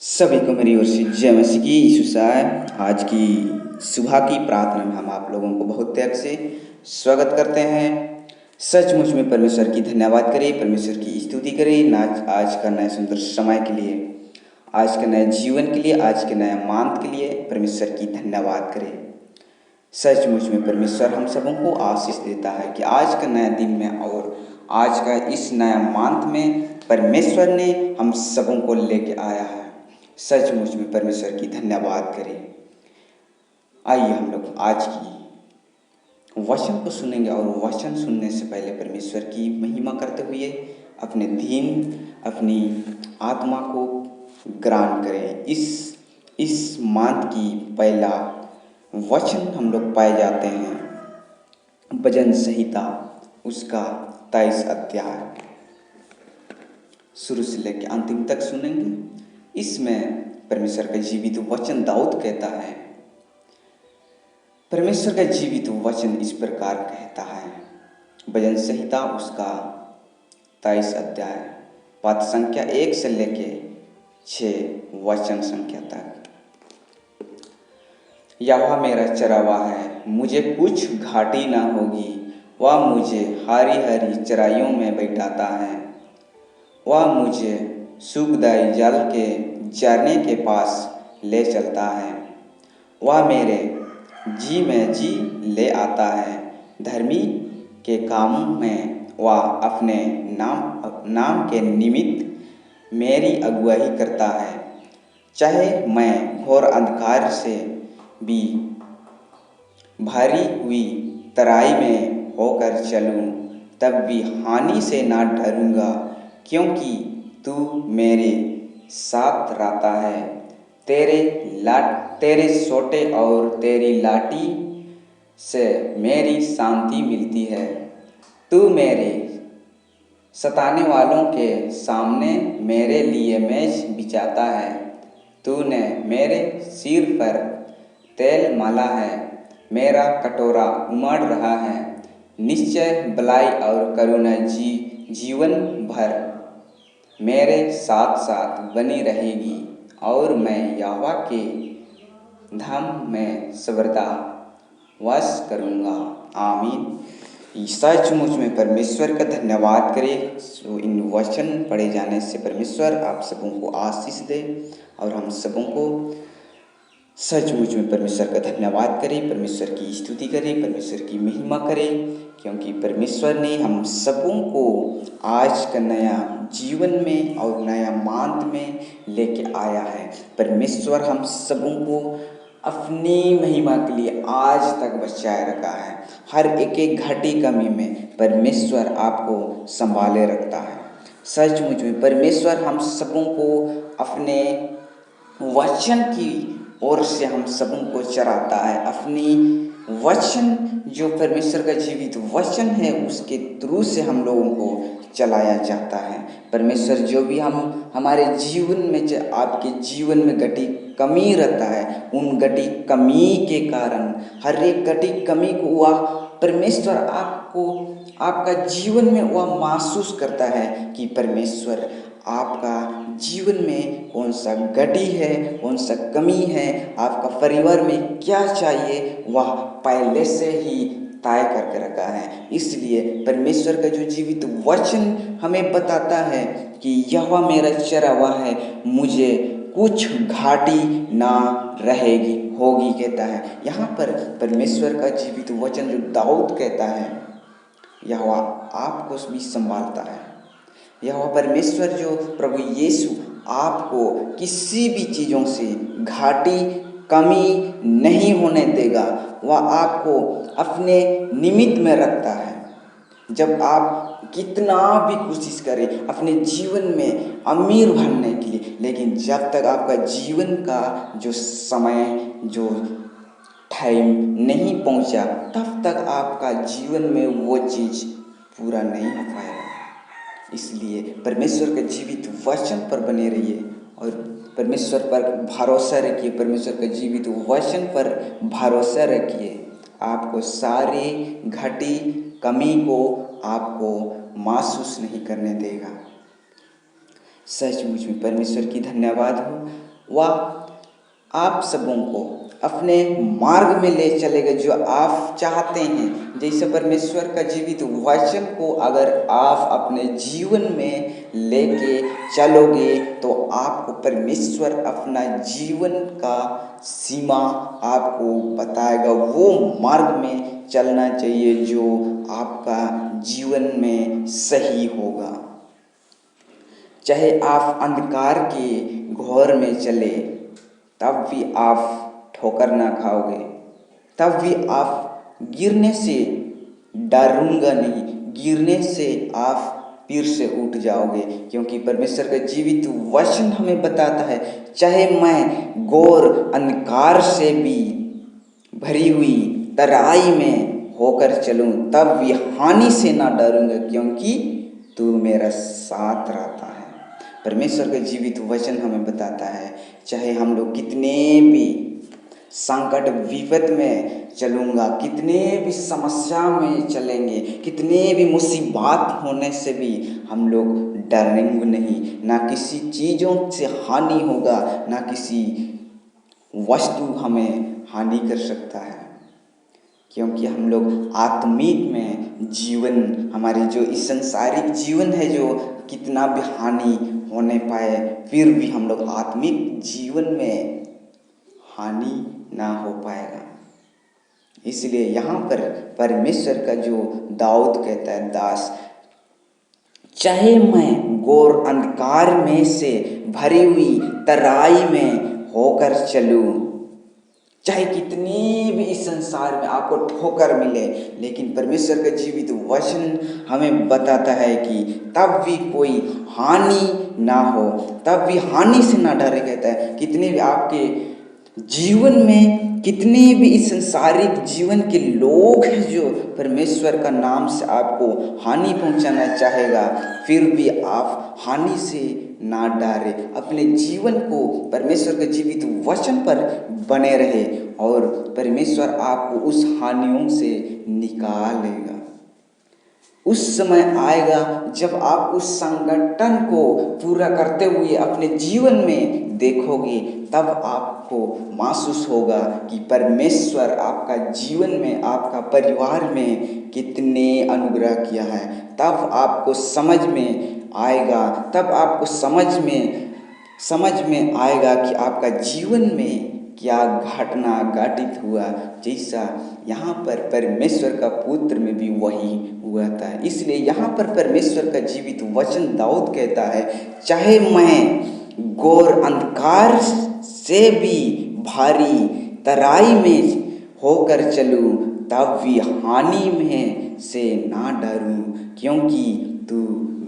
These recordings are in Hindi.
सभी को मेरी ओर से जय मसीह की यीशु साय। आज की सुबह की प्रार्थना में हम आप लोगों को बहुत त्याग से स्वागत करते हैं। सचमुच में परमेश्वर की धन्यवाद करें, परमेश्वर की स्तुति करें आज का नए सुंदर समय के लिए, आज के नए जीवन के लिए, आज के नए मांत के लिए परमेश्वर की धन्यवाद करें। सचमुच में परमेश्वर हम सबों को आशीष देता है कि आज का नया दिन में और आज का इस नया मांत में परमेश्वर ने हम सबों को लेके आया है। सचमुच में परमेश्वर की धन्यवाद करें। आइए हम लोग आज की वचन को सुनेंगे और वचन सुनने से पहले परमेश्वर की महिमा करते हुए अपने दिन, अपनी आत्मा को ग्रहण करें। इस मांत की पहला वचन हम लोग पाए जाते हैं भजन संहिता उसका 23 अध्याय, शुरू से लेकर अंतिम तक सुनेंगे। इसमें परमेश्वर का जीवित वचन दाऊद कहता है, परमेश्वर का जीवित वचन इस प्रकार कहता है। भजन संहिता उसका 23 अध्याय पद संख्या 1 से लेके 6 वचन संख्या तक। यहोवा मेरा चरावा है, मुझे कुछ घाटी ना होगी। वह मुझे हरी हरी चराइयों में बैठाता है। वह मुझे सुखदायी जल के झरने के पास ले चलता है। वह मेरे जी में जी ले आता है। धर्मी के कामों में वह अपने नाम के निमित्त मेरी अगुवाई करता है। चाहे मैं घोर अंधकार से भी भरी हुई तराई में होकर चलूं, तब भी हानि से ना डरूंगा, क्योंकि तू मेरे साथ रहता है। तेरे सोटे और तेरी लाठी से मेरी शांति मिलती है। तू मेरे सताने वालों के सामने मेरे लिए मेज बिछाता है। तूने मेरे सिर पर तेल माला है। मेरा कटोरा उमड़ रहा है। निश्चय भलाई और करुणा जीवन भर मेरे साथ साथ बनी रहेगी, और मैं यहोवा के धाम में सर्वदा वास करूँगा। आमीन। सचमुच में परमेश्वर का धन्यवाद करें। सो इन वचन पढ़े जाने से परमेश्वर आप सबों को आशीष दे और हम सबों को सचमुच में परमेश्वर का धन्यवाद करें, परमेश्वर की स्तुति करें, परमेश्वर की महिमा करें, क्योंकि परमेश्वर ने हम सबों को आज का नया जीवन में और नया मांत में लेके आया है। परमेश्वर हम सबों को अपनी महिमा के लिए आज तक बचाए रखा है। हर एक घटी कमी में परमेश्वर आपको संभाले रखता है। सचमुच में परमेश्वर हम सबों को अपने वचन की ओर से हम सबों को चराता है। अपनी वचन जो परमेश्वर का जीवित वचन है उसके थ्रू से हम लोगों को चलाया जाता है। परमेश्वर जो भी हमारे जीवन में आपके जीवन में घटी कमी रहता है, उन घटी कमी के कारण हर एक घटी कमी को वह परमेश्वर आपका जीवन में वह महसूस करता है कि परमेश्वर आपका जीवन में कौन सा घटी है, कौन सा कमी है, आपका परिवार में क्या चाहिए, वह पहले से ही तय करके रखा है। इसलिए परमेश्वर का जो जीवित वचन हमें बताता है कि यहोवा मेरा चरावा है, मुझे कुछ घाटी ना होगी कहता है। यहाँ पर परमेश्वर का जीवित वचन जो दाऊद कहता है, यहोवा आपको भी संभालता है। यहोवा परमेश्वर जो प्रभु यीशु आपको किसी भी चीज़ों से घाटी कमी नहीं होने देगा। वह आपको अपने निमित्त में रखता है। जब आप कितना भी कोशिश करें अपने जीवन में अमीर बनने के लिए, लेकिन जब तक आपका जीवन का जो समय जो टाइम नहीं पहुंचा, तब तक आपका जीवन में वो चीज़ पूरा नहीं हो पाएगा। इसलिए परमेश्वर के जीवित वचन पर बने रहिए और परमेश्वर पर भरोसा रखिए। परमेश्वर के जीवित वचन पर भरोसा रखिए। आपको सारी घटी कमी को आपको महसूस नहीं करने देगा। सचमुच में परमेश्वर की धन्यवाद हो। वह आप सबों को अपने मार्ग में ले चलेगा जो आप चाहते हैं। जैसे परमेश्वर का जीवित वचन को अगर आप अपने जीवन में लेके चलोगे तो आपको परमेश्वर अपना जीवन का सीमा आपको बताएगा, वो मार्ग में चलना चाहिए जो आपका जीवन में सही होगा। चाहे आप अंधकार के घोर में चले तब भी आप ठोकर ना खाओगे, तब भी आप गिरने से डरूंगा नहीं, गिरने से आप फिर से उठ जाओगे, क्योंकि परमेश्वर का जीवित वचन हमें बताता है चाहे मैं घोर अंधकार से भी भरी हुई तराई में होकर चलूं तब भी हानि से ना डरूंगा, क्योंकि तू मेरा साथ रहता है। परमेश्वर का जीवित वचन हमें बताता है चाहे हम लोग कितने भी संकट विपद में चलूँगा, कितने भी समस्या में चलेंगे, कितने भी मुसीबत होने से भी हम लोग डरेंगे नहीं, ना किसी चीज़ों से हानि होगा, ना किसी वस्तु हमें हानि कर सकता है, क्योंकि हम लोग आत्मिक में जीवन, हमारी जो इस संसारिक जीवन है जो कितना भी हानि होने पाए फिर भी हम लोग आत्मिक जीवन में हानि ना हो पाएगा। इसलिए यहाँ पर परमेश्वर का जो दाऊद कहता है, दास चाहे मैं घोर अंधकार में से भरी हुई तराई में होकर चलूं, चाहे कितनी भी इस संसार में आपको ठोकर मिले, लेकिन परमेश्वर का जीवित वचन हमें बताता है कि तब भी कोई हानि ना हो, तब भी हानि से ना डरे। कहता है कितने भी आपके जीवन में कितने भी इस संसारिक जीवन के लोग हैं जो परमेश्वर का नाम से आपको हानि पहुंचाना चाहेगा, फिर भी आप हानि से ना डरे, अपने जीवन को परमेश्वर के जीवित वचन पर बने रहे और परमेश्वर आपको उस हानियों से निकालेगा। उस समय आएगा जब आप उस संगठन को पूरा करते हुए अपने जीवन में देखोगे, तब आपको महसूस होगा कि परमेश्वर आपका जीवन में, आपका परिवार में कितने अनुग्रह किया है। तब आपको समझ में आएगा, तब आपको समझ में आएगा कि आपका जीवन में क्या घटना घटित हुआ, जैसा यहाँ पर परमेश्वर का पुत्र में भी वही हुआ था। इसलिए यहाँ पर परमेश्वर का जीवित वचन दाऊद कहता है चाहे मैं घोर अंधकार से भी भारी तराई में होकर चलूं तब भी हानि में से ना डरूं, क्योंकि तू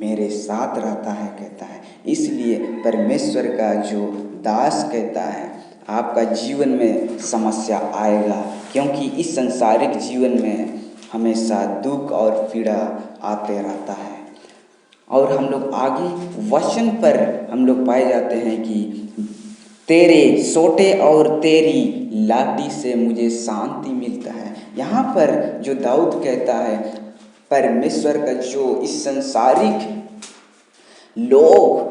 मेरे साथ रहता है, कहता है। इसलिए परमेश्वर का जो दास कहता है आपका जीवन में समस्या आएगा, क्योंकि इस संसारिक जीवन में हमेशा दुख और पीड़ा आते रहता है। और हम लोग आगे वचन पर हम लोग पाए जाते हैं कि तेरे सोटे और तेरी लाठी से मुझे शांति मिलता है। यहाँ पर जो दाऊद कहता है परमेश्वर का जो इस संसारिक लोग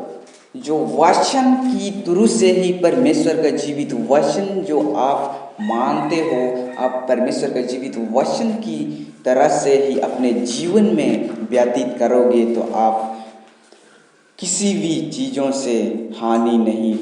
जो वचन की थ्रू से ही परमेश्वर का जीवित वचन जो आप मानते हो, आप परमेश्वर का जीवित वचन की तरह से ही अपने जीवन में व्यतीत करोगे तो आप किसी भी चीज़ों से हानि नहीं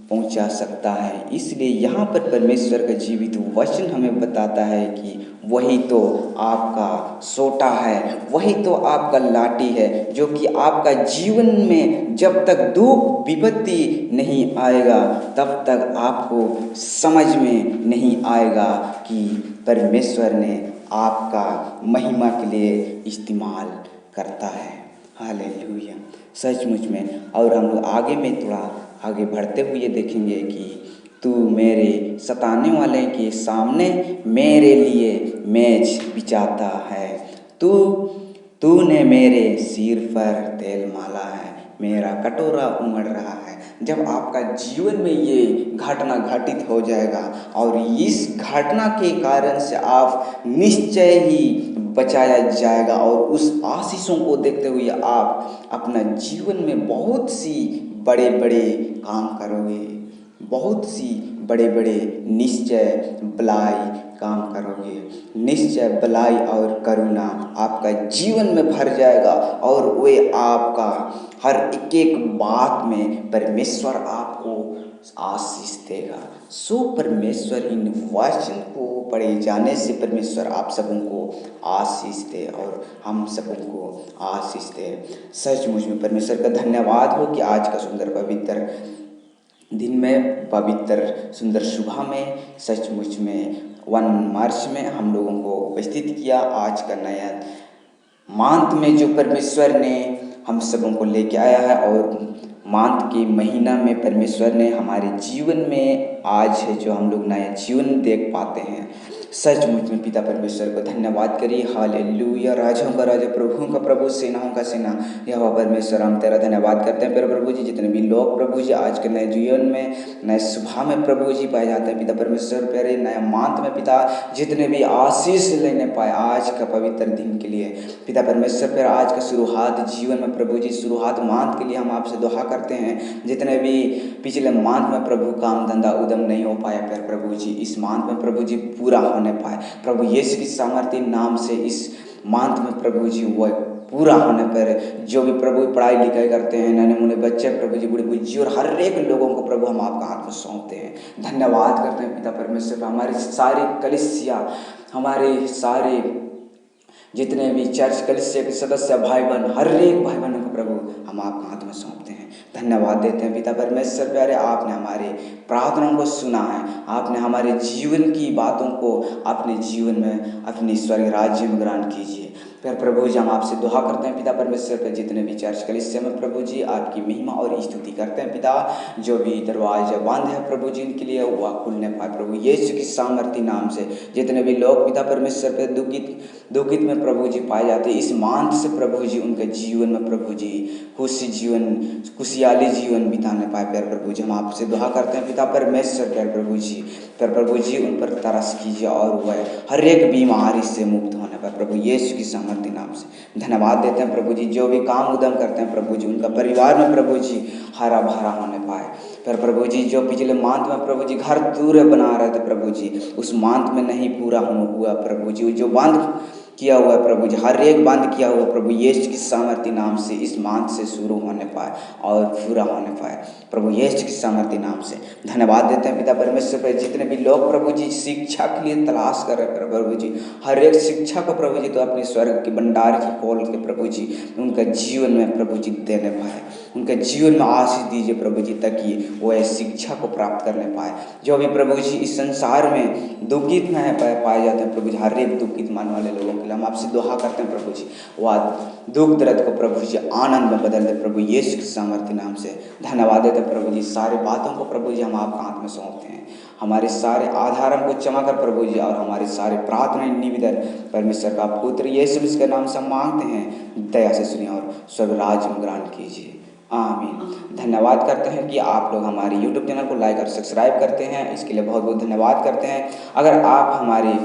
पहुंचा सकता है। इसलिए यहाँ पर परमेश्वर का जीवित वचन हमें बताता है कि वही तो आपका सोटा है, वही तो आपका लाठी है, जो कि आपका जीवन में जब तक दुख विपत्ति नहीं आएगा तब तक आपको समझ में नहीं आएगा कि परमेश्वर ने आपका महिमा के लिए इस्तेमाल करता है। हालेलुया, सचमुच में। और हम लोग आगे में थोड़ा आगे बढ़ते हुए देखेंगे कि तू मेरे सताने वाले के सामने मेरे लिए मेज बिछाता है, तूने मेरे सिर पर तेल माला है, मेरा कटोरा उमड़ रहा है। जब आपका जीवन में ये घटना घटित हो जाएगा और इस घटना के कारण से आप निश्चय ही बचाया जाएगा और उस आशीषों को देखते हुए आप अपना जीवन में बहुत सी बड़े बड़े काम करोगे। बहुत सी बड़े बड़े निश्चय बलाई काम करोगे। निश्चय बलाई और करुणा आपका जीवन में भर जाएगा और वे आपका हर एक एक बात में परमेश्वर आपको आशीष देगा। सो परमेश्वर इन वचन को पढ़े जाने से परमेश्वर आप सबों को आशीष दे और हम सबों को आशीष दे। सचमुच में परमेश्वर का धन्यवाद हो कि आज का सुंदर पवित्र दिन में, पवित्र सुंदर सुबह में, सचमुच में 1 मार्च में हम लोगों को उपस्थित किया। आज का नया मांथ में जो परमेश्वर ने हम सबों को लेके आया है और मांथ के महीना में परमेश्वर ने हमारे जीवन में आज है जो हम लोग नया जीवन देख पाते हैं। सचमुच में पिता परमेश्वर को धन्यवाद करिए। हालेलुया। राजाओं का राजा, प्रभुओं का प्रभु, सेनाओं का सेना यहोवा परमेश्वर, हम तेरा धन्यवाद करते हैं। मेरे प्रभु जी, जितने भी लोग प्रभु जी आज के नए जीवन में, नए सुबह में प्रभु जी पाए जाते हैं पिता परमेश्वर, प्यारे नया मांथ में पिता जितने भी आशीष लेने पाए आज का पवित्र दिन के लिए पिता परमेश्वर, फिर आज का शुरुआत जीवन में प्रभु जी, शुरुआत मांथ के लिए हम आपसे दुआ करते हैं। जितने भी पिछले मांथ में प्रभु काम धंधा उदम नहीं हो पाया, फिर प्रभु जी इस मांथ में प्रभु जी पूरा होने पाए प्रभु यीशु की सामर्थ्य नाम से। इस मांथ में प्रभु जी वो पूरा होने पर जो भी प्रभु पढ़ाई लिखाई करते हैं, नन्हे मुन्ने बच्चे प्रभु जी, बूढ़े बुजुर्ग और हर एक लोगों को प्रभु हम आपका हाथ में सौंपते हैं। धन्यवाद करते हैं पिता परमेश्वर, हमारी सारी कलीसिया, हमारे सारे जितने भी चर्च कलीसिया के सदस्य भाई बहन, हर एक भाई बहनों को प्रभु हम आपके हाथ में सौंपते हैं। धन्यवाद देते हैं पिता परमेश्वर, प्यारे आपने हमारे प्रार्थनाओं को सुना है, आपने हमारे जीवन की बातों को अपने जीवन में अपने स्वर्ग राज्य में ग्रहण कीजिए। फिर प्रभु जी हम आपसे दुआ करते हैं पिता परमेश्वर पर, जितने भी चर्च कलीसिया में प्रभु जी आपकी महिमा और स्तुति करते हैं पिता। जो भी दरवाजा बंद है प्रभु जी इनके लिए वह खुलने पाए प्रभु यीशु की सामर्थ्य नाम से। जितने भी लोग पिता परमेश्वर पर दुखित में प्रभु जी पाए जाते हैं, इस मांथ से प्रभु जी उनके जीवन में प्रभु जी खुशहाली जीवन बिताने पाए। प्यार प्रभु जी हम आपसे दुआ करते हैं पिता परमेश्वर, प्यार प्रभु जी उन पर तरस कीजिए और वह हर एक बीमारी से मुक्त होने पर प्रभु यीशु की सामर्थ्य नाम से। धन्यवाद देते हैं प्रभु जी, जो भी काम उद्यम करते हैं प्रभु जी उनका परिवार में प्रभु जी हरा भरा होने पाए। फिर प्रभु जी जो पिछले मांथ में प्रभु जी घर दूर बना रहे थे प्रभु जी, उस मांथ में नहीं पूरा हुआ प्रभु जी, जो बंद किया हुआ है प्रभु जी, हर एक बंद किया हुआ प्रभु यीशु की सामर्थ्य नाम से इस मांथ से शुरू होने पाए और पूरा होने पाए प्रभु यीशु की सामर्थ्य नाम से। धन्यवाद देते हैं पिता परमेश्वर पर, जितने भी लोग प्रभु जी शिक्षा के लिए तलाश कर रहे हैं प्रभु जी, हर एक शिक्षा को प्रभु जी तो अपने स्वर्ग के भंडार की खोल के प्रभु जी उनका जीवन में प्रभु जी देने पाए, उनके जीवन में आशीष दीजिए प्रभु जी, ताकि वह शिक्षा को प्राप्त करने पाए। जो भी प्रभु जी इस संसार में दुखित में पाए जाते हैं प्रभु जी, हर एक दुखित मानने वाले लोगों के लिए हम आपसे दुआ करते हैं प्रभु जी, वह दुख दर्द को प्रभु जी आनंद में बदल दे प्रभु यीशु के सामर्थ्य नाम से। धन्यवाद देते हैं प्रभु जी, सारी बातों को प्रभु जी हम आपके हाथ में सौंपते हैं। हमारे सारे आधारों को क्षमा कर प्रभु जी, और हमारे सारे प्रार्थना निवेदन परमेश्वर का पुत्र यीशु मसीह के नाम से मांगते हैं, दया से सुनिए और स्वर्ग राज्य में ग्रहण कीजिए, आमीन। धन्यवाद करते हैं कि आप लोग हमारे YouTube चैनल को लाइक और सब्सक्राइब करते हैं, इसके लिए बहुत बहुत धन्यवाद करते हैं। अगर आप हमारी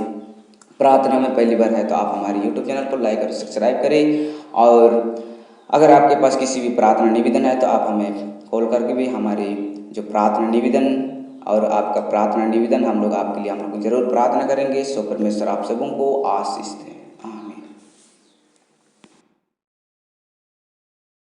प्रार्थना में पहली बार है तो आप हमारे YouTube चैनल को लाइक और सब्सक्राइब करें, और अगर आपके पास किसी भी प्रार्थना निवेदन है तो आप हमें कॉल करके भी हमारे जो प्रार्थना निवेदन और आपका प्रार्थना निवेदन हम लोग आपके लिए हम लोग जरूर प्रार्थना करेंगे। सो परमेश्वर आप सबों को आशीष दें।